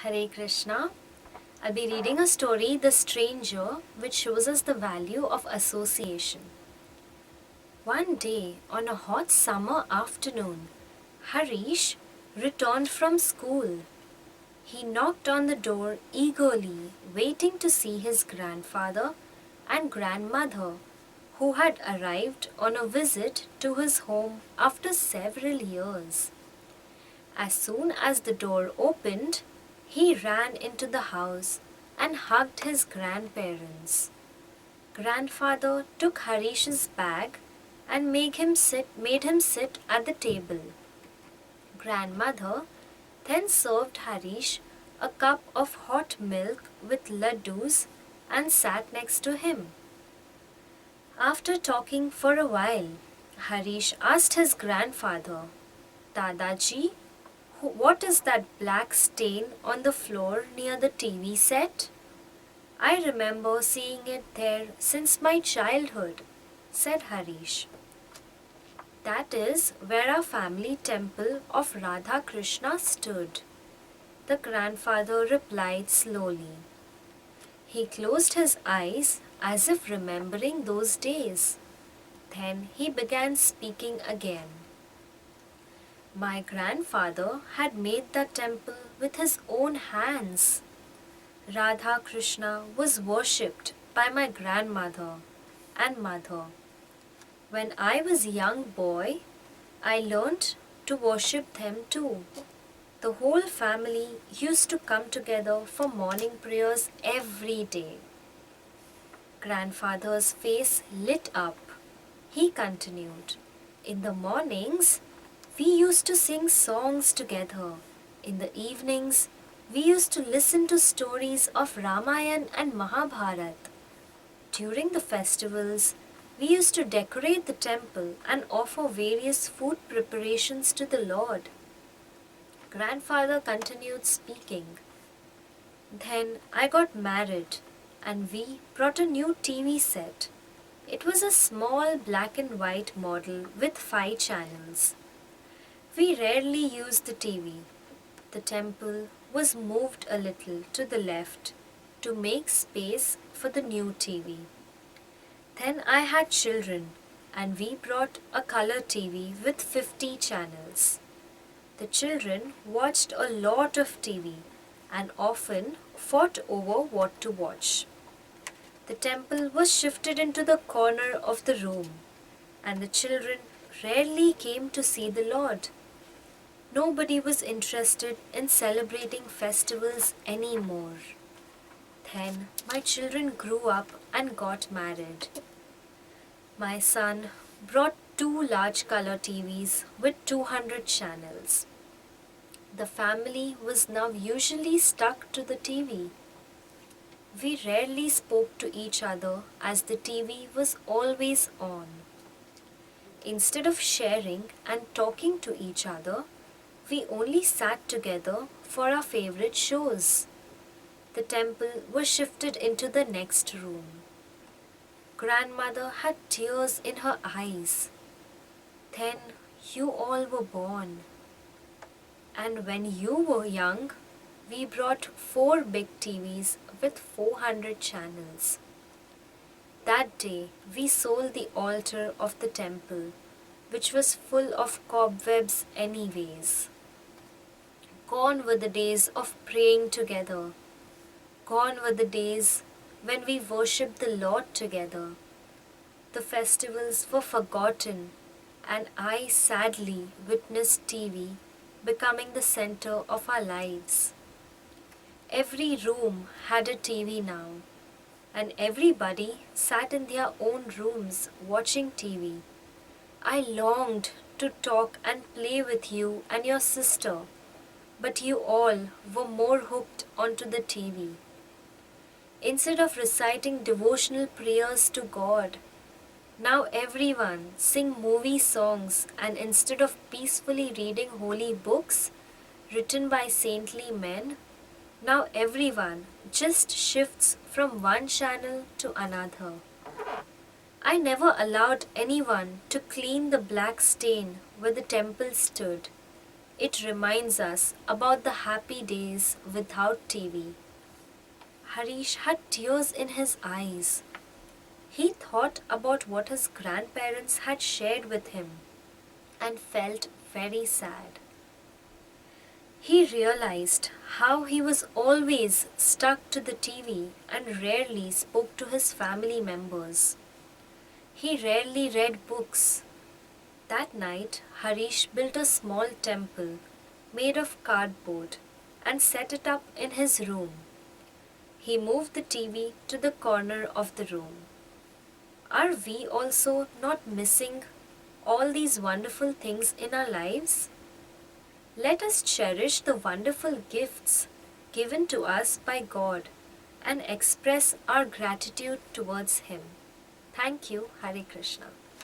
Hare Krishna. I'll be reading a story, The Stranger, which shows us the value of association. One day, on a hot summer afternoon, Harish returned from school. He knocked on the door eagerly, waiting to see his grandfather and grandmother, who had arrived on a visit to his home after several years. As soon as the door opened, he ran into the house and hugged his grandparents. Grandfather took Harish's bag and made him sit at the table. Grandmother then served Harish a cup of hot milk with laddus and sat next to him. After talking for a while, Harish asked his grandfather, Dadaji, what is that black stain on the floor near the TV set? I remember seeing it there since my childhood, said Harish. That is where our family temple of Radha Krishna stood, the grandfather replied slowly. He closed his eyes as if remembering those days. Then he began speaking again. My grandfather had made that temple with his own hands. Radha Krishna was worshipped by my grandmother and mother. When I was a young boy, I learnt to worship them too. The whole family used to come together for morning prayers every day. Grandfather's face lit up. He continued, in the mornings, we used to sing songs together. In the evenings, we used to listen to stories of Ramayana and Mahabharata. During the festivals, we used to decorate the temple and offer various food preparations to the Lord. Grandfather continued speaking. Then I got married and we brought a new TV set. It was a small black and white model with 5 channels. We rarely used the TV. The temple was moved a little to the left to make space for the new TV. Then I had children and we brought a color TV with 50 channels. The children watched a lot of TV and often fought over what to watch. The temple was shifted into the corner of the room and the children rarely came to see the Lord. Nobody was interested in celebrating festivals anymore. Then my children grew up and got married. My son brought 2 large color TVs with 200 channels. The family was now usually stuck to the TV. We rarely spoke to each other as the TV was always on. Instead of sharing and talking to each other, we only sat together for our favorite shows. The temple was shifted into the next room. Grandmother had tears in her eyes. Then you all were born. And when you were young, we brought 4 big TVs with 400 channels. That day, we sold the altar of the temple, which was full of cobwebs anyways. Gone were the days of praying together. Gone were the days when we worshipped the Lord together. The festivals were forgotten, and I sadly witnessed TV becoming the center of our lives. Every room had a TV now, and everybody sat in their own rooms watching TV. I longed to talk and play with you and your sister, but you all were more hooked onto the TV. Instead of reciting devotional prayers to God, now everyone sing movie songs, and instead of peacefully reading holy books written by saintly men, now everyone just shifts from one channel to another. I never allowed anyone to clean the black stain where the temple stood. It reminds us about the happy days without TV. Harish had tears in his eyes. He thought about what his grandparents had shared with him and felt very sad. He realized how he was always stuck to the TV and rarely spoke to his family members. He rarely read books. That night, Harish built a small temple made of cardboard and set it up in his room. He moved the TV to the corner of the room. Are we also not missing all these wonderful things in our lives? Let us cherish the wonderful gifts given to us by God and express our gratitude towards Him. Thank you, Hare Krishna.